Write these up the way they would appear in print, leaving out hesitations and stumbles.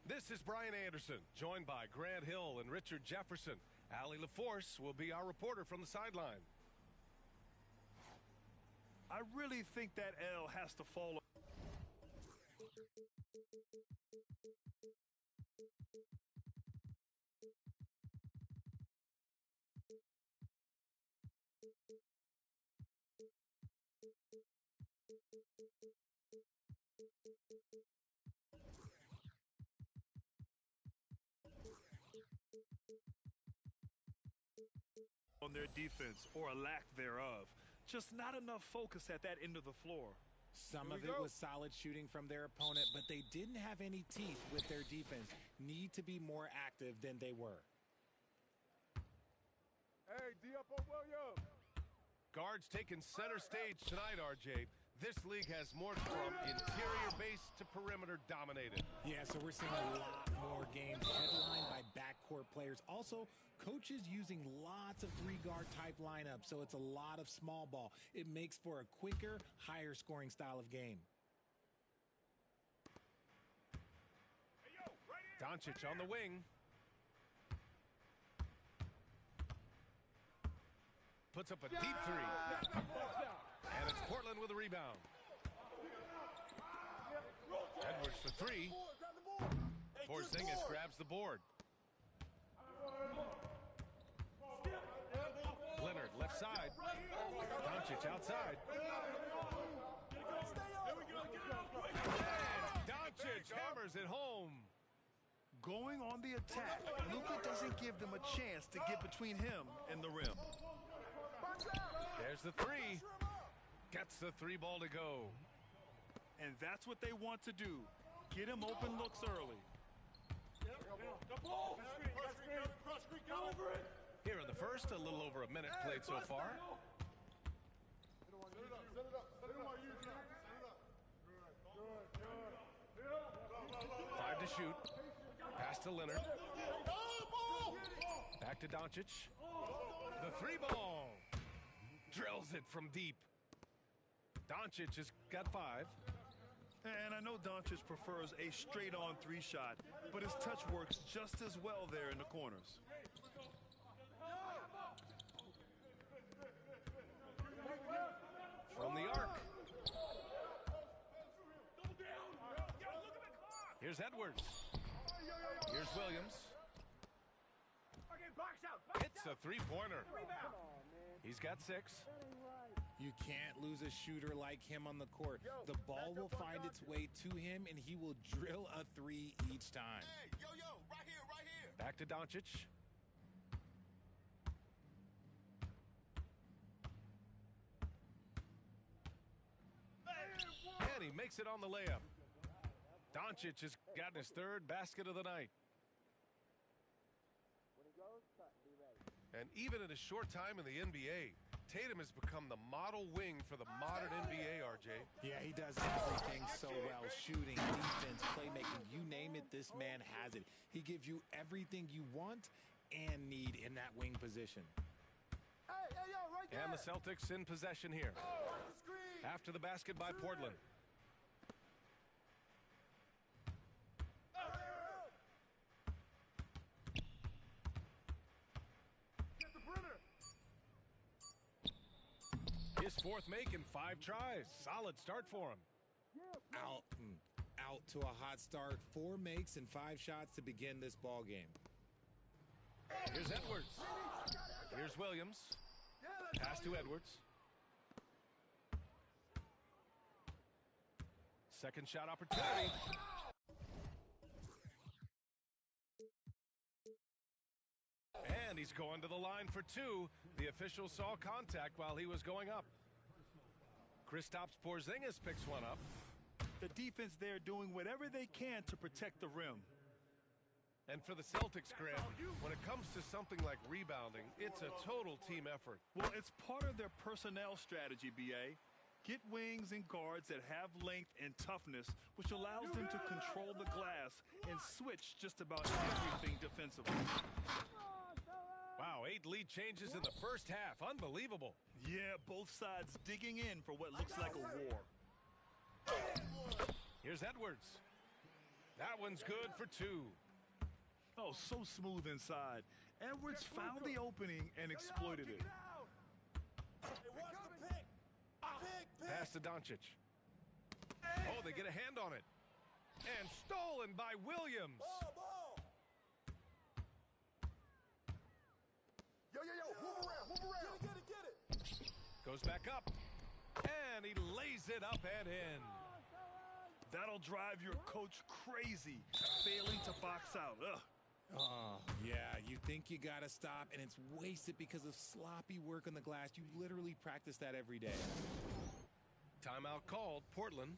This is Brian Anderson, joined by Grant Hill and Richard Jefferson. Allie LaForce will be our reporter from the sideline. I really think that L has to fall. On their defense, or a lack thereof. Just not enough focus at that end of the floor. Some of it was solid shooting from their opponent, but they didn't have any teeth with their defense. Need to be more active than they were. Hey, D up on Williams. Guards taking center stage tonight, RJ. This league has morphed from interior base to perimeter dominated. Yeah, so we're seeing a lot more games headlined by backcourt players. Also, coaches using lots of three-guard type lineups, so it's a lot of small ball. It makes for a quicker, higher scoring style of game. Doncic on the wing. Puts up a deep three. And it's Portland with a rebound. Edwards for three. Porzingis grabs the board. Leonard left side. Doncic outside. And Doncic hammers it home. Going on the attack, Luka doesn't give them a chance to get between him and the rim. There's the three. Gets the three ball to go. And that's what they want to do. Get him open looks early. Here in the first, a little over a minute played so far. 5 to shoot. Pass to Leonard. Back to Doncic. The three ball. Drills it from deep. Doncic has got 5. And I know Doncic prefers a straight-on three shot, but his touch works just as well there in the corners. From the arc. Here's Edwards. Here's Williams. Hits a three-pointer. He's got 6. You can't lose a shooter like him on the court. The ball will find its way to him, and he will drill a three each time. Hey, right here. Back to Doncic. And he makes it on the layup. Doncic has gotten his third basket of the night. And even in a short time in the NBA, Tatum has become the model wing for the modern NBA, RJ. Yeah, he does everything so well. Shooting, defense, playmaking, you name it, this man has it. He gives you everything you want and need in that wing position. And the Celtics in possession here. After the basket by Portland. His fourth make in 5 tries. Solid start for him. Out to a hot start. 4 makes and 5 shots to begin this ball game. Here's Edwards. Here's Williams. Pass to Edwards. Second shot opportunity. And he's going to the line for 2. The official saw contact while he was going up. Kristaps Porzingis picks one up. The defense there doing whatever they can to protect the rim. And for the Celtics, Graham, when it comes to something like rebounding, it's a total team effort. Well, it's part of their personnel strategy, B.A. Get wings and guards that have length and toughness, which allows them to control the glass and switch just about everything defensively. Wow, 8 lead changes in the first half. Unbelievable. Yeah, both sides digging in for what looks like a war. Here's Edwards. That one's good for 2. Oh, so smooth inside. Edwards found the opening and exploited it. Pass to Doncic. Oh, they get a hand on it. And stolen by Williams. Yo, move around. Get it. Goes back up. And he lays it up and in. That'll drive your coach crazy, failing to box out. Ugh. Oh, yeah, you think you got to stop, and it's wasted because of sloppy work on the glass. You literally practice that every day. Timeout called, Portland.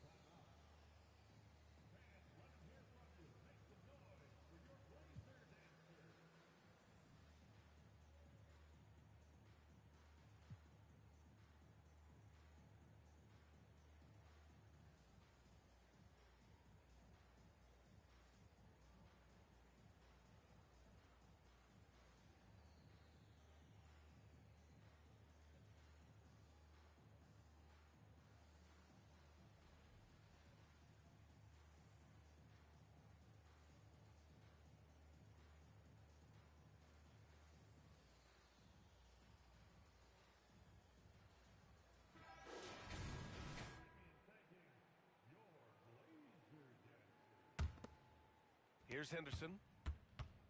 Here's Henderson.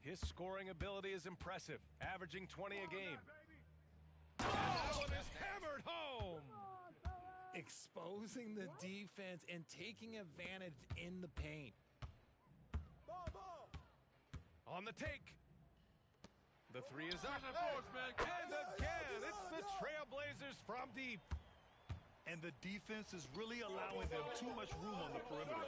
His scoring ability is impressive, averaging 20 a game. And that one is hammered home. Exposing the defense and taking advantage in the paint. On the take. The 3 is up. And again, it's the Trailblazers from deep. And the defense is really allowing them too much room on the perimeter.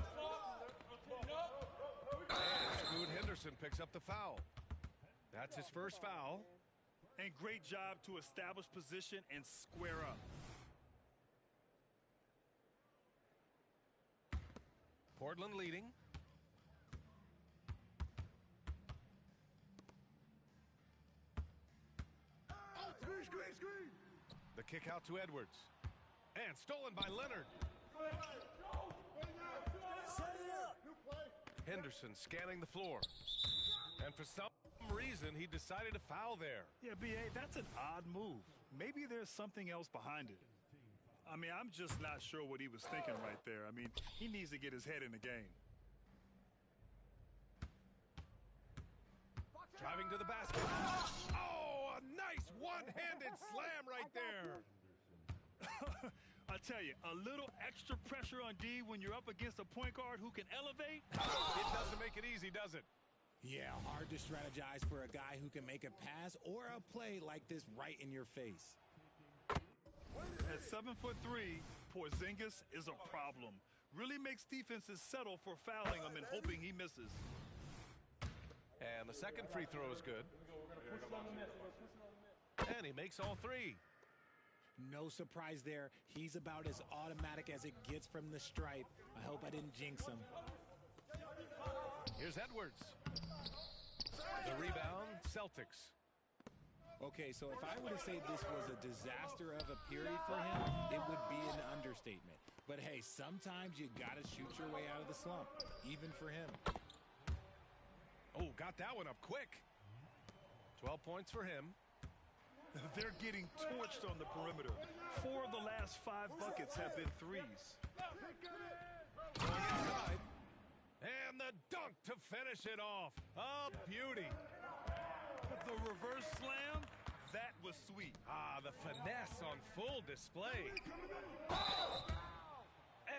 And Scoot Henderson picks up the foul. That's his first foul. And great job to establish position and square up. Portland leading. Screen. The kick out to Edwards. And stolen by Leonard. Henderson scanning the floor. And for some reason, he decided to foul there. Yeah, B.A., that's an odd move. Maybe there's something else behind it. I mean, I'm just not sure what he was thinking right there. I mean, he needs to get his head in the game. Driving to the basket. Oh, a nice one-handed slam right there. I tell you, a little extra pressure on D when you're up against a point guard who can elevate. It doesn't make it easy, does it? Yeah, hard to strategize for a guy who can make a pass or a play like this right in your face. At 7'3", Porzingis is a problem. Really makes defenses settle for fouling him and hoping he misses. And the second free throw is good. And he makes all three. No surprise there. He's about as automatic as it gets from the stripe. I hope I didn't jinx him. Here's Edwards. The rebound, Celtics. Okay, so if I were to say this was a disaster of a period for him, it would be an understatement. But hey, sometimes you gotta shoot your way out of the slump, even for him. Oh, got that one up quick. 12 points for him. They're getting torched on the perimeter. 4 of the last 5 buckets have been threes. Going inside. And the dunk to finish it off. A beauty. The reverse slam, that was sweet. Ah, the finesse on full display.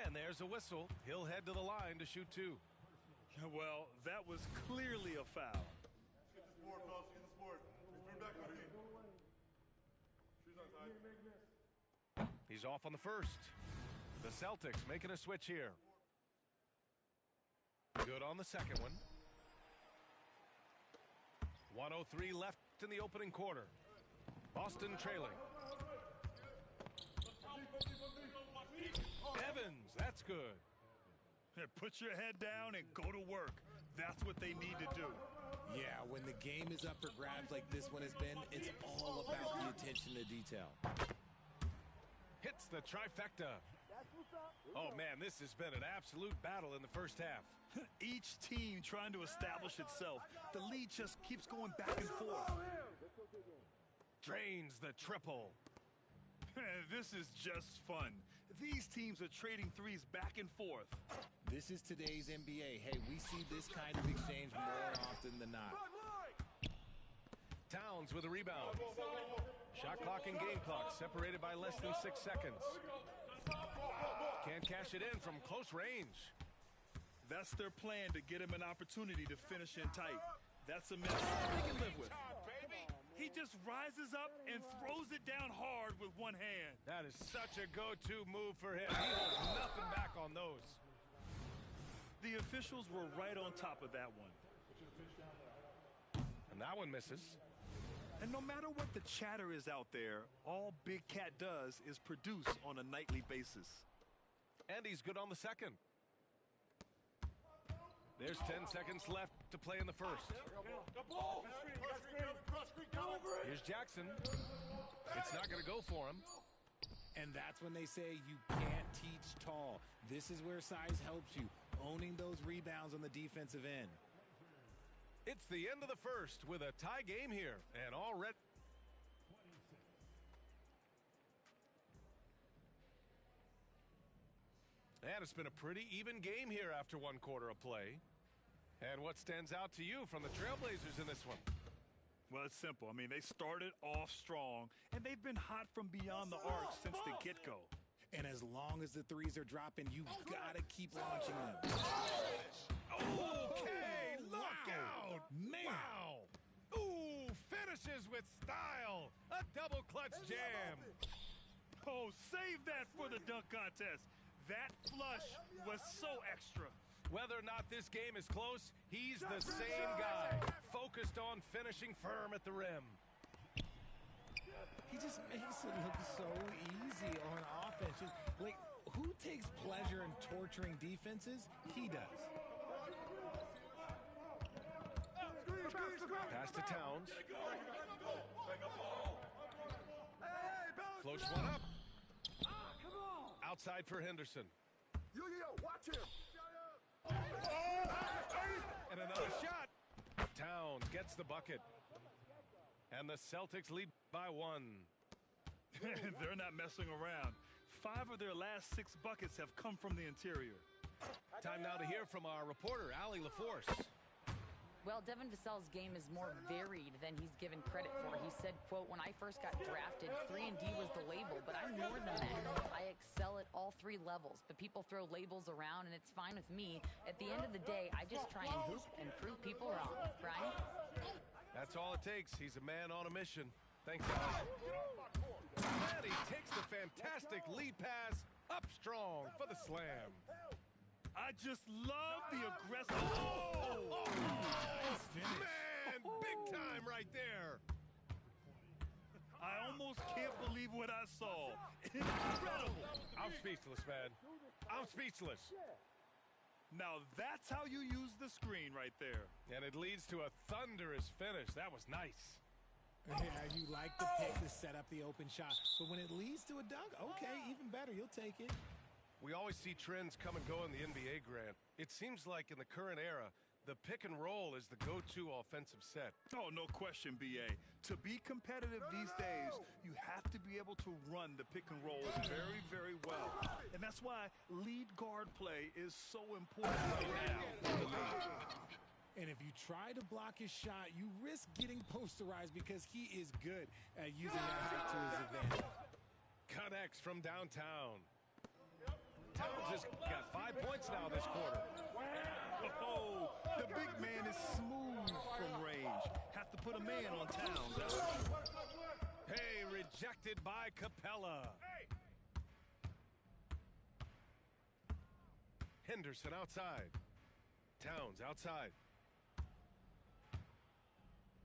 And there's a whistle. He'll head to the line to shoot 2. Well, that was clearly a foul. Get this board, fellas. Get this board. Just bring back my team. Shoes on side. He's off on the first. The Celtics making a switch here. Good on the second one. 1:03 left in the opening quarter. Boston trailing. Evans, that's good. Put your head down and go to work. That's what they need to do. Yeah, when the game is up for grabs like this one has been, it's all about the attention to detail. Hits the trifecta. Oh, man, this has been an absolute battle in the first half. Each team trying to establish itself. The lead just keeps going back and forth. Drains the triple. This is just fun. These teams are trading threes back and forth. This is today's NBA. Hey, we see this kind of exchange more often than not. Towns with a rebound. Shot clock and game clock separated by less than 6 seconds. Can't cash it in from close range. That's their plan, to get him an opportunity to finish in tight. That's a miss they can live with. He just rises up and throws it down hard with one hand. That is such a go-to move for him. He holds nothing back on those. The officials were right on top of that one. And that one misses. And no matter what the chatter is out there, all Big Cat does is produce on a nightly basis. And he's good on the second. There's 10 seconds left to play in the first. Here's Jackson. It's not going to go for him. And that's when they say you can't teach tall. This is where size helps you, owning those rebounds on the defensive end. It's the end of the first with a tie game here. And already... And it's been a pretty even game here after 1 quarter of play. And what stands out to you from the Trailblazers in this one? Well, it's simple. I mean, they started off strong, and they've been hot from beyond the arc since the get-go. And as long as the threes are dropping, you've got to keep launching them. Okay, look out! Man! Wow! Ooh, finishes with style! A double clutch jam! Oh, save that for the dunk contest. That flush was so extra. Whether or not this game is close, he's the same guy, focused on finishing firm at the rim. He just makes it look so easy on offense. Like, who takes pleasure in torturing defenses? He does. Pass to Towns. Floats one up. Outside for Henderson. Yo, watch him. And another shot. Towns gets the bucket. And the Celtics lead by 1. They're not messing around. 5 of their last 6 buckets have come from the interior. Time now to hear from our reporter, Allie LaForce. Well, Devin Vassell's game is more varied than he's given credit for. He said, quote, "When I first got drafted, 3-and-D was the label, but I'm more than that. I excel at all 3 levels, but people throw labels around, and it's fine with me. At the end of the day, I just try and hoop and prove people wrong." Brian? That's all it takes. He's a man on a mission. Thanks, Allie. And he takes the fantastic lead pass up strong for the slam. I just love the aggressive. Oh! Nice finish. Man, big time right there. I almost can't believe what I saw. Incredible. I'm speechless, man. I'm speechless. Now that's how you use the screen right there. And it leads to a thunderous finish. That was nice. Yeah, you like the pick to set up the open shot. But when it leads to a dunk, okay, even better. You'll take it. We always see trends come and go in the NBA, Grant. It seems like in the current era, the pick and roll is the go-to offensive set. Oh, no question, B.A. To be competitive these days, you have to be able to run the pick and roll very, very well. And that's why lead guard play is so important right now in the league. And if you try to block his shot, you risk getting posterized because he is good at using that height to his advantage. Connects from downtown. Towns has got 5 points now this quarter. Oh, the big man is smooth from range. Have to put a man on Towns. Hey, rejected by Capella. Henderson outside. Towns outside.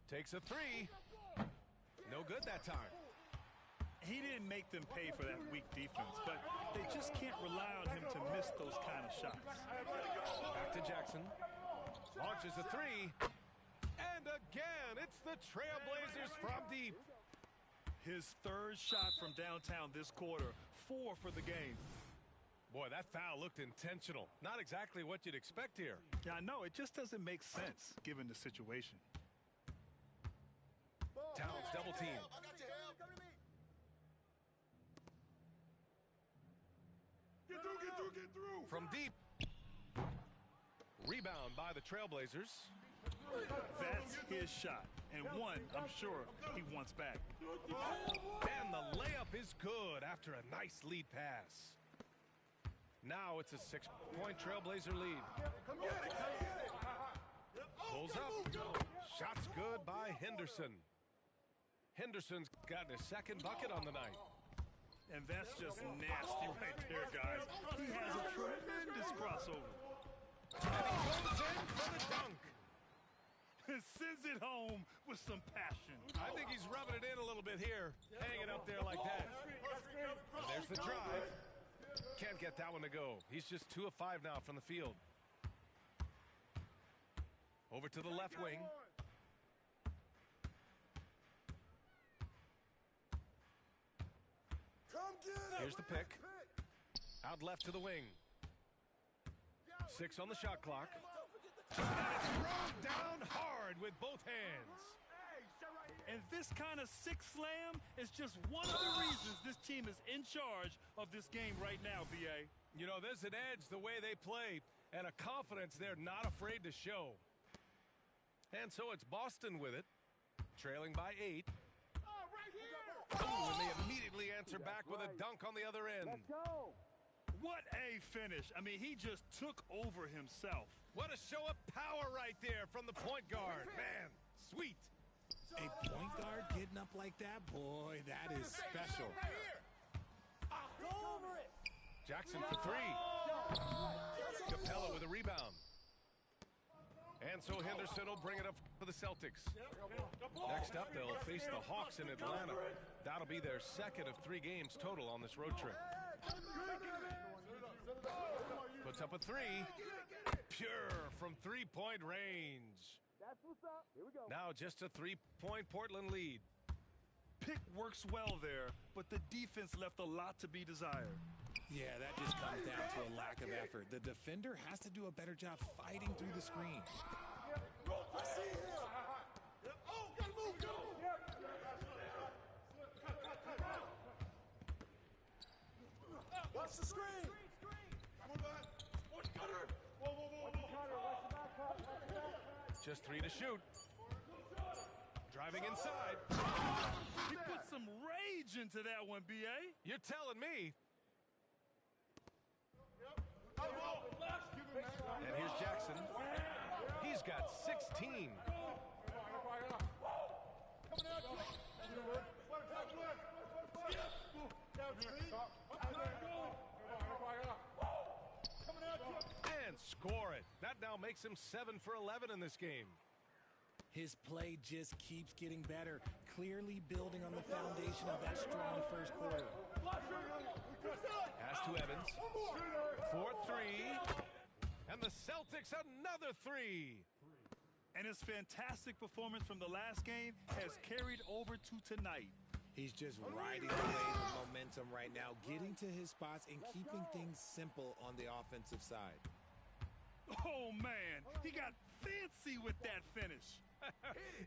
Takes a three. No good that time. He didn't make them pay for that weak defense, but they just can't rely on him to miss those kind of shots. Back to Jackson. Launches a three. And again, it's the Trailblazers from deep. His third shot from downtown this quarter, 4 for the game. Boy, that foul looked intentional. Not exactly what you'd expect here. Yeah, I know. It just doesn't make sense given the situation. Towns double team. Get through. From deep. Rebound by the Trailblazers. That's his shot, and one I'm sure he wants back. And the layup is good after a nice lead pass. Now it's a 6-point Trailblazer lead. Pulls up. Shot's good by Henderson. Henderson's gotten his second bucket on the night. And that's just nasty right there, guys. He has a tremendous crossover. And he goes in for the dunk. Sends it home with some passion. I think he's rubbing it in a little bit here. Hanging up there like that. And there's the drive. Can't get that one to go. He's just 2 of 5 now from the field. Over to the left wing. Here's the pick. Out left to the wing. 6 on the shot clock. And it's thrown down hard with both hands. And this kind of six slam is just one of the reasons this team is in charge of this game right now, B.A. You know, there's an edge the way they play and a confidence they're not afraid to show. And so it's Boston with it, trailing by 8. Ooh, and they immediately answer back with a dunk on the other end. Let's go. What a finish. I mean, he just took over himself. What a show of power right there from the point guard. Man, sweet. A point guard getting up like that, boy, that is special. Go over it. Jackson for 3. Capella with a rebound. And so Henderson will bring it up for the Celtics. Next up, they'll face the Hawks in Atlanta. That'll be their second of 3 games total on this road trip. Puts up a 3. Pure from 3-point range. That's what's up. Here we go. Now just a 3-point Portland lead. Pick works well there, but the defense left a lot to be desired. Yeah, that just comes down to a lack of effort. The defender has to do a better job fighting through the screen. I see him. Oh, gotta move, go. Watch the screen. Come on back. Watch Cutter. Whoa. Just 3 to shoot. Driving inside. He put some rage into that one, B.A. You're telling me. And here's Jackson. He's got 16. And and score it. That now makes him 7 for 11 in this game. His play just keeps getting better, clearly building on the foundation of that strong first quarter. Pass to Evans. 4-3. And the Celtics another 3. And his fantastic performance from the last game has carried over to tonight. He's just riding the wave of momentum right now, getting to his spots and keeping things simple on the offensive side. Oh, man, he got fancy with that finish.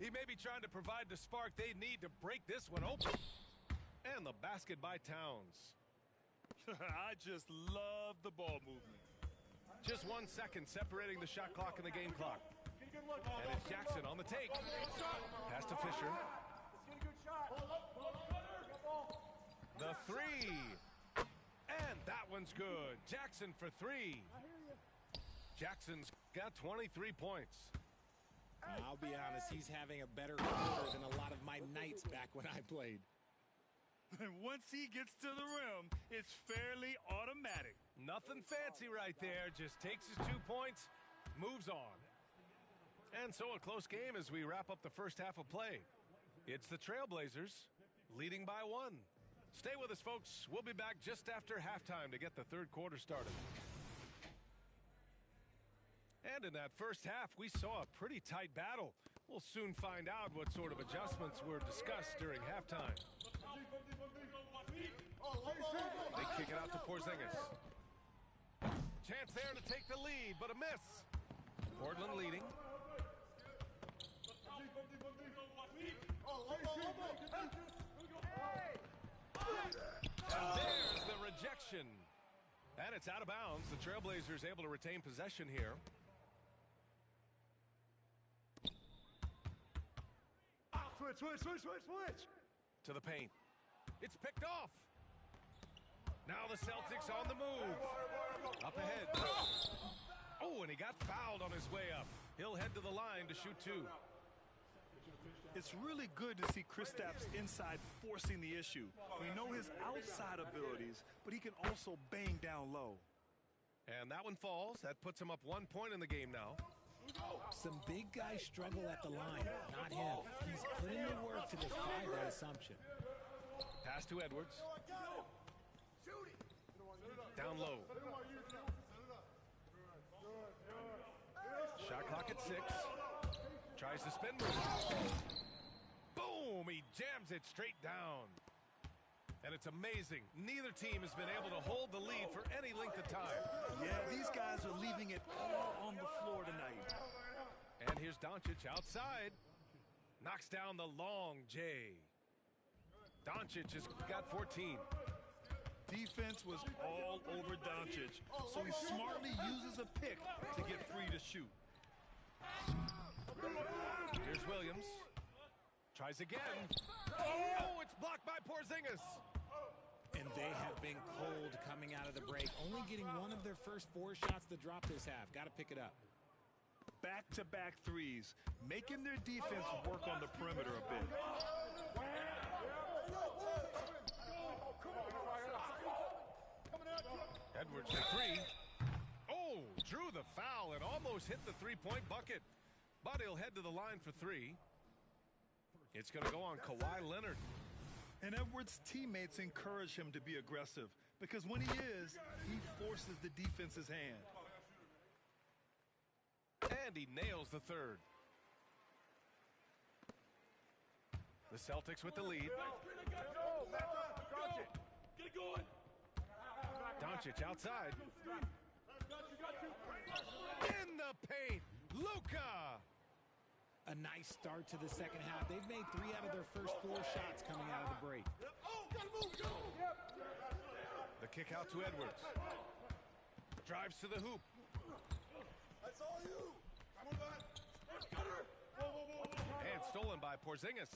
He may be trying to provide the spark they need to break this one open. And the basket by Towns. I just love the ball movement. Just 1 second separating the shot clock and the game clock. And it's Jackson on the take. Pass to Fisher. The 3. And that one's good. Jackson for 3. Jackson's got 23 points. I'll be honest, he's having a better quarter than a lot of my nights back when I played. And once he gets to the rim, it's fairly automatic. Nothing fancy right there. Just takes his 2 points, moves on. And so a close game as we wrap up the first half of play. It's the Trailblazers leading by 1. Stay with us, folks. We'll be back just after halftime to get the third quarter started. And in that first half, we saw a pretty tight battle. We'll soon find out what sort of adjustments were discussed during halftime. They kick it out to Porzingis. Chance there to take the lead, but a miss. Portland leading. And there's the rejection. And it's out of bounds. The Trailblazers able to retain possession here. Switch. To the paint. It's picked off. Now the Celtics on the move. Up ahead. Oh, and he got fouled on his way up. He'll head to the line to shoot 2. It's really good to see Kristaps inside forcing the issue. We know his outside abilities, but he can also bang down low. And that one falls. That puts him up 1 point in the game now. Some big guys struggle at the line, not him. He's put in the work to defy that assumption. Pass to Edwards. Down low. Shot clock at 6. Tries to spin move. Boom! He jams it straight down. And it's amazing. Neither team has been able to hold the lead for any length of time. Yeah, these guys are leaving it all on the floor tonight. And here's Doncic outside. Knocks down the long J. Doncic has got 14. Defense was all over Doncic, so he smartly uses a pick to get free to shoot. Here's Williams. Tries again. Oh, it's blocked by Porzingis. And they have been cold coming out of the break, only getting one of their first 4 shots to drop this half. Got to pick it up. Back-to-back threes, making their defense work on the perimeter a bit. Edwards for 3. Oh, drew the foul and almost hit the 3-point bucket. But he'll head to the line for 3. It's going to go on Kawhi Leonard. And Edwards' teammates encourage him to be aggressive because when he is, he forces the defense's hand. And he nails the 3rd. The Celtics with the lead. Doncic outside. In the paint, Luka. A nice start to the second half. They've made 3 out of their first 4 shots coming out of the break. The kick out to Edwards. Drives to the hoop. That's all you. And stolen by Porzingis.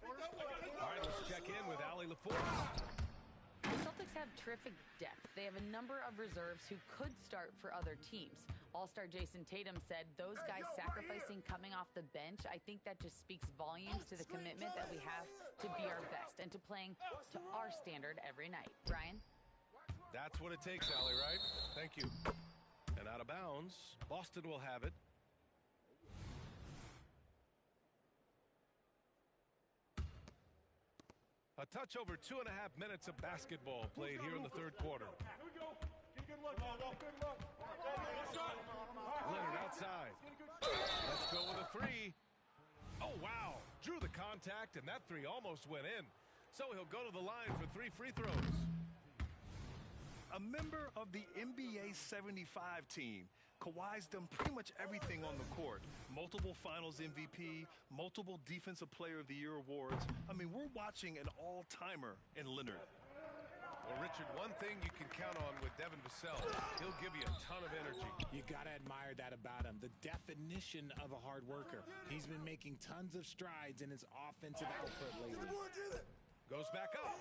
All right, let's check in with Allie LaForce. The Celtics have terrific depth. They have a number of reserves who could start for other teams. All-star Jason Tatum said those guys sacrificing coming off the bench, I think that just speaks volumes to the commitment that we have to be our best and to playing to our standard every night. Brian? That's what it takes, Allie, right? Thank you. And out of bounds. Boston will have it. A touch over 2.5 minutes of basketball played here in the third quarter. Leonard outside. Let's go with a three. Oh, wow. Drew the contact, and that three almost went in. So he'll go to the line for 3 free throws. A member of the NBA 75 team, Kawhi's done pretty much everything on the court. Multiple Finals MVP, multiple Defensive Player of the Year awards. I mean, we're watching an all-timer in Leonard. Well, Richard, one thing you can count on with Devin Vassell, he'll give you a ton of energy. You got to admire that about him. The definition of a hard worker. He's been making tons of strides in his offensive output lately. Goes back up.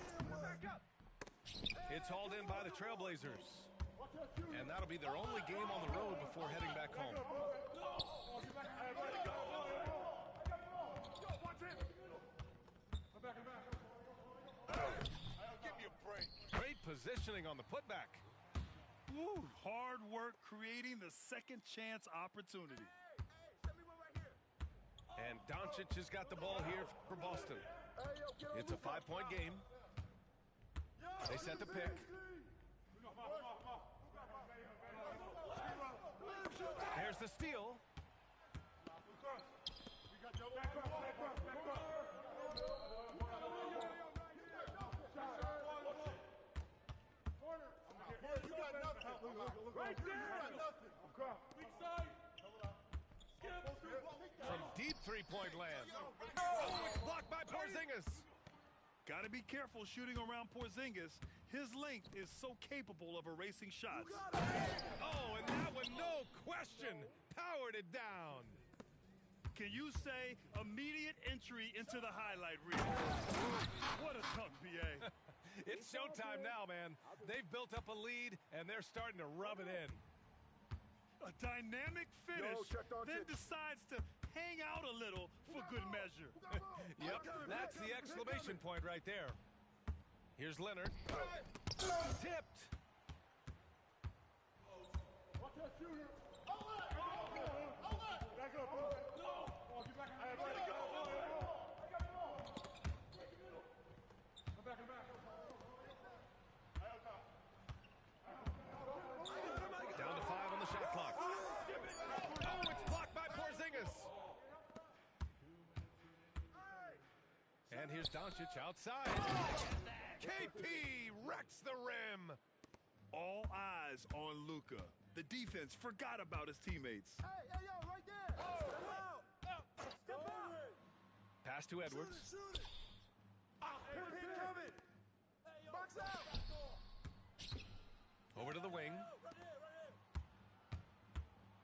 It's hauled in by the Trailblazers. And that'll be their only game on the road before heading back home. Great positioning on the putback. Woo, hard work creating the second chance opportunity. And Doncic has got the ball here for Boston. It's a 5-point game. They set the pick. There's the steal. Right there! From deep three-point land. Oh, it's blocked by Porzingis. Got to be careful shooting around Porzingis. His length is so capable of erasing shots. Oh, and that one, no question, powered it down. Can you say immediate entry into the highlight reel? What a dunk, B.A. It's showtime now, man. They've built up a lead, and they're starting to rub it in. A dynamic finish, then decides to hang out a little for good measure. Yep, that's the exclamation point right there. Here's Leonard. Tipped. Down to 5 on the shot clock. Oh, it's blocked by Porzingis. And here's Doncic outside. KP wrecks the rim. All eyes on Luka. The defense forgot about his teammates. Right there! Step out! Pass to Edwards. Box out! Over to the wing.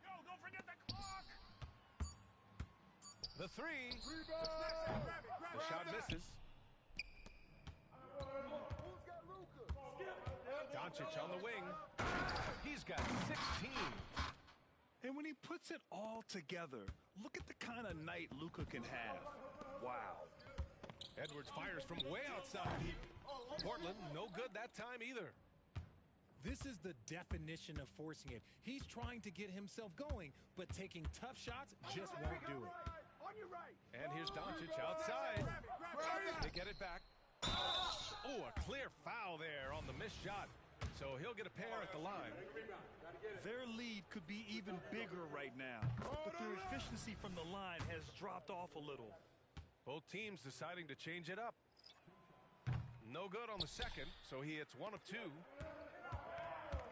Yo, don't forget the clock! The three. The shot misses. Who's got Luka? Doncic on the wing. He's got 16. And when he puts it all together, look at the kind of night Luka can have. Wow. Edwards fires from way outside. Portland, no good that time either. This is the definition of forcing it. He's trying to get himself going, but taking tough shots just won't do it. On your right! And here's Doncic outside. They get it back. Oh, a clear foul there on the missed shot. So he'll get a pair at the line. Their lead could be even bigger right now, but their efficiency from the line has dropped off a little. Both teams deciding to change it up. No good on the second, so he hits 1 of 2.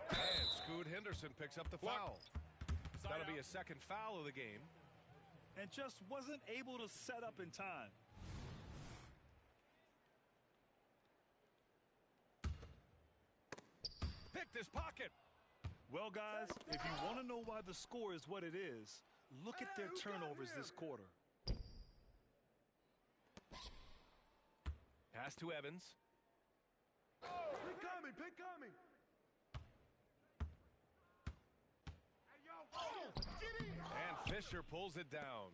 And Scoot Henderson picks up the foul. That'll be a second foul of the game. And just wasn't able to set up in time. Picked his pocket. Well, guys, if you want to know why the score is what it is, look at their turnovers this quarter. Pass to Evans. Pick coming! And Fisher pulls it down.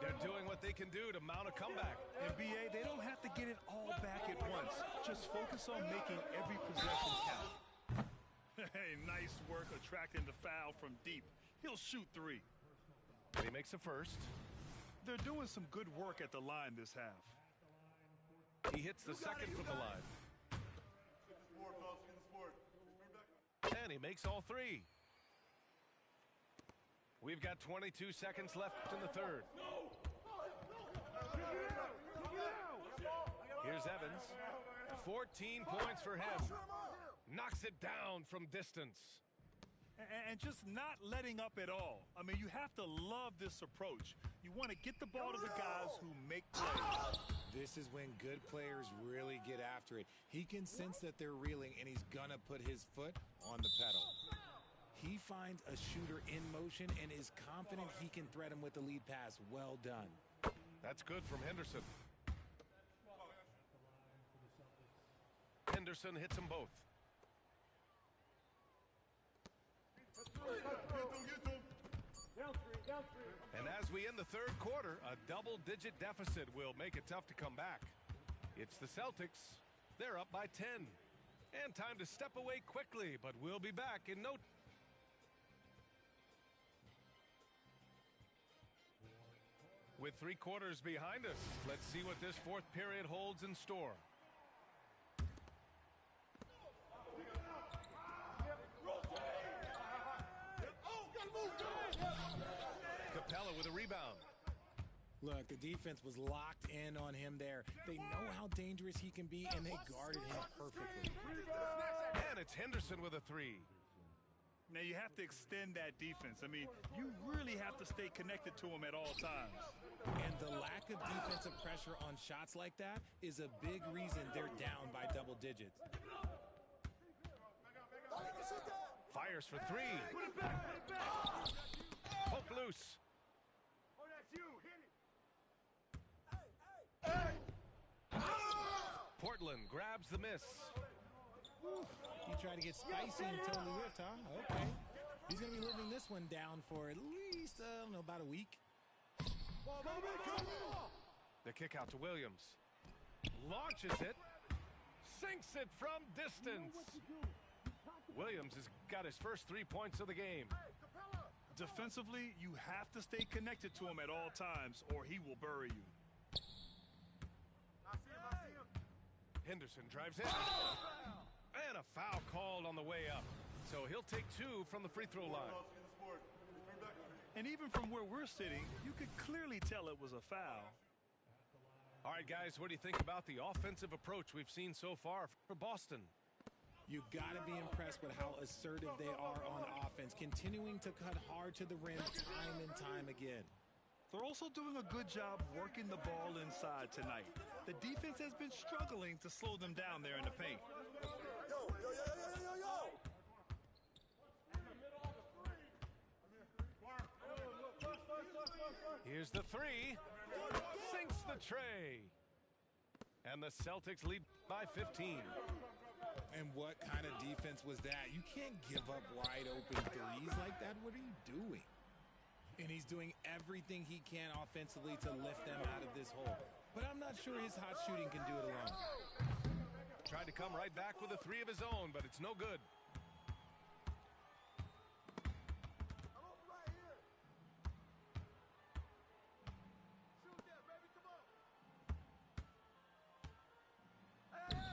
They're doing what they can do to mount a comeback. And B.A., they don't have to get it all back at once. Just focus on making every possession count. Hey, nice work attracting the foul from deep. He'll shoot three. And he makes a first. They're doing some good work at the line this half. He hits the second from the line. Get this board, fellas. Get this board. Just bring back. And he makes all three. We've got 22 seconds left in the third. Here's Evans. 14 points for him. Knocks it down from distance. And just not letting up at all. I mean, you have to love this approach. You want to get the ball to the guys who make plays. This is when good players really get after it. He can sense that they're reeling, and he's going to put his foot on the pedal. He finds a shooter in motion and is confident he can thread him with the lead pass. Well done. That's good from Henderson. Henderson hits them both. And as we end the third quarter, a double-digit deficit will make it tough to come back. It's the Celtics. They're up by 10. And time to step away quickly, but we'll be back in no time. With 3 quarters behind us, let's see what this fourth period holds in store. Capella with a rebound. Look, the defense was locked in on him there. They know how dangerous he can be, and they guarded him perfectly. And it's Henderson with a 3. Now, you have to extend that defense. I mean, you really have to stay connected to him at all times. And the lack of defensive pressure on shots like that is a big reason they're down by double digits. Fires for 3. Poke loose. Oh, that's you. Hit it. Portland grabs the miss. He tried to get spicy and totally whiffed, huh? Okay. He's going to be living this one down for at least, I don't know, about a week. The kick out to Williams. Launches it. Sinks it from distance. Williams has got his first 3 points of the game. Defensively, you have to stay connected to him at all times, or he will bury you. I see him. Henderson drives in. And a foul called on the way up. So he'll take 2 from the free throw line. Fellas, get this board. Just bring back. And even from where we're sitting, you could clearly tell it was a foul. All right, guys, what do you think about the offensive approach we've seen so far for Boston? You got to be impressed with how assertive they are on offense, continuing to cut hard to the rim time and time again. They're also doing a good job working the ball inside tonight. The defense has been struggling to slow them down there in the paint. Here's the 3. Sinks the tray. And the Celtics lead by 15. And what kind of defense was that? You can't give up wide open threes like that. What are you doing? And he's doing everything he can offensively to lift them out of this hole. But I'm not sure his hot shooting can do it alone. Tried to come right back with a 3 of his own, but it's no good.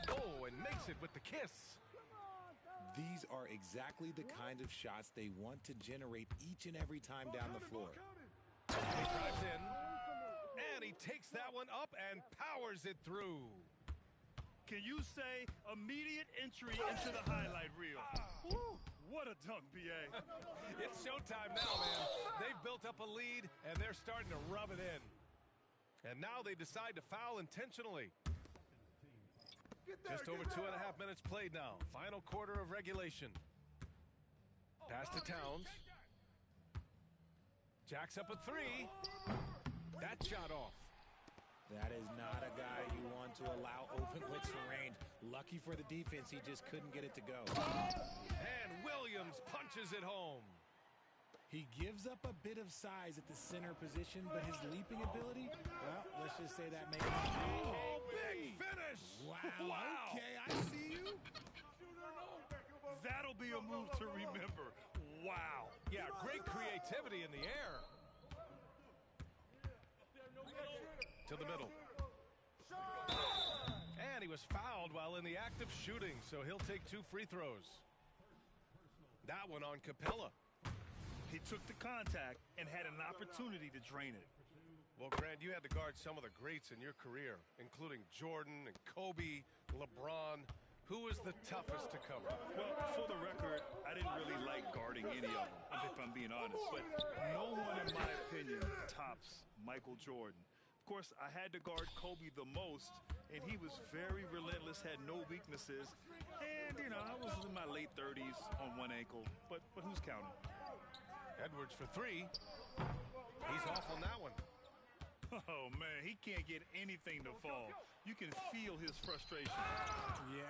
Oh, and makes it with the kiss. These are exactly the kind of shots they want to generate each and every time down the floor. He drives in, and he takes that one up and powers it through. Can you say immediate entry into the highlight reel? Woo, what a dunk, B.A. It's showtime now, man. They've built up a lead, and they're starting to rub it in. And now they decide to foul intentionally. Just over 2.5 minutes played now. Final quarter of regulation. Pass to Towns. Jacks up a 3. That shot off. That is not a guy you want to allow open looks for range. Lucky for the defense, he just couldn't get it to go. And Williams punches it home. He gives up a bit of size at the center position, but his leaping ability, well, let's just say that makes it. Oh, big finish. Wow, okay, I see you. That'll be a move to remember. Wow. Yeah, great creativity in the air. To the middle. And he was fouled while in the act of shooting, so he'll take 2 free throws. That one on Capella. He took the contact and had an opportunity to drain it. Well, Grant, you had to guard some of the greats in your career, including Jordan and Kobe, LeBron. Who was the toughest to cover? Well, for the record, I didn't really like guarding any of them, if I'm being honest. But no one, in my opinion, tops Michael Jordan. Of course, I had to guard Kobe the most, and he was very relentless, had no weaknesses. And, you know, I was in my late 30s on one ankle, but who's counting? Edwards for 3. He's off on that one. Oh, man, he can't get anything to fall. You can feel his frustration. Yeah,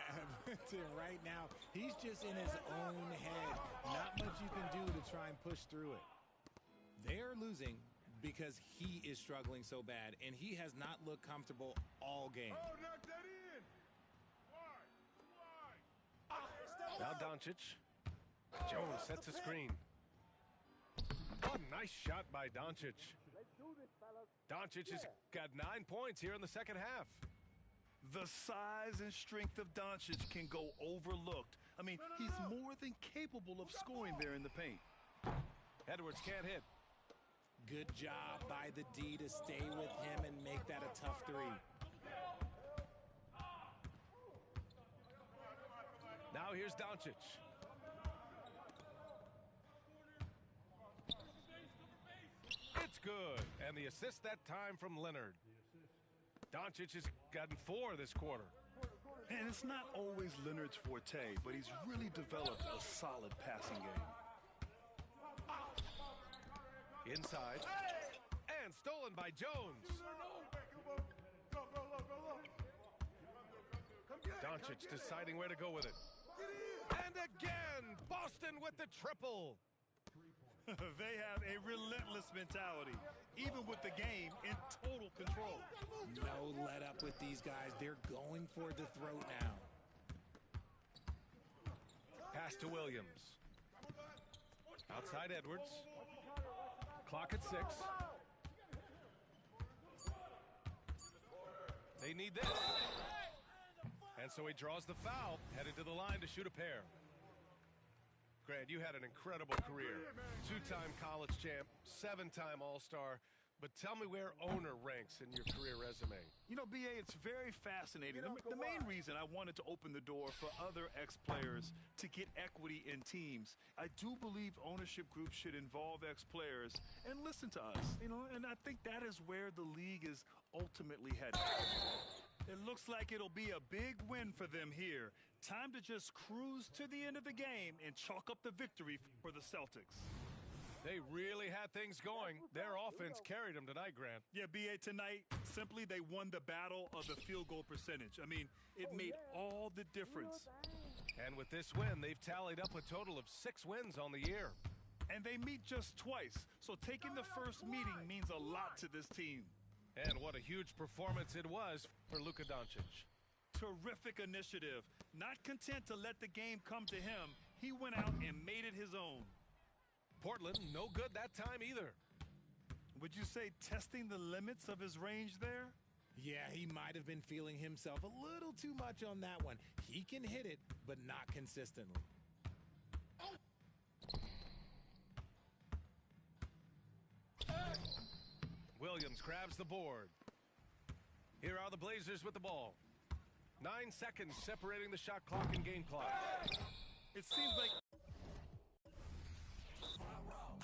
right now, he's just in his own head. Not much you can do to try and push through it. They are losing because he is struggling so bad, and he has not looked comfortable all game. Oh, knock that in. Why? Now Doncic. Jones sets a screen. Oh, nice shot by Doncic. Doncic has got 9 points here in the second half. The size and strength of Doncic can go overlooked. I mean, he's more than capable of scoring there in the paint. Edwards can't hit. Good job by the D to stay with him and make that a tough 3. Now here's Doncic. It's good. And the assist that time from Leonard. Doncic has gotten 4 this quarter. And it's not always Leonard's forte, but he's really developed a solid passing game. Inside. And stolen by Jones. Doncic deciding where to go with it. And again, Boston with the triple. They have a relentless mentality, even with the game in total control. No let up with these guys. They're going for the throat now. Pass to Williams. Outside Edwards. Clock at 6. They need this. And so he draws the foul, headed to the line to shoot a pair. Grant, you had an incredible career. 2-time college champ, 7-time All-Star. But tell me where owner ranks in your career resume. You know, B.A., it's very fascinating. The main reason I wanted to open the door for other ex-players to get equity in teams, I do believe ownership groups should involve ex-players and listen to us. You know, and I think that is where the league is ultimately headed. It looks like it'll be a big win for them here. Time to just cruise to the end of the game and chalk up the victory for the Celtics. They really had things going. Their offense carried them tonight, Grant. Yeah, B.A., tonight, simply they won the battle of the field goal percentage. I mean, it made all the difference. And with this win, they've tallied up a total of 6 wins on the year. And they meet just twice, so taking the first meeting means a lot to this team. And what a huge performance it was for Luka Doncic. Terrific initiative. Not content to let the game come to him, he went out and made it his own. Portland, no good that time either. Would you say testing the limits of his range there? Yeah, he might have been feeling himself a little too much on that one. He can hit it, but not consistently. Williams grabs the board. Here are the Blazers with the ball. 9 seconds separating the shot clock and game clock. It seems like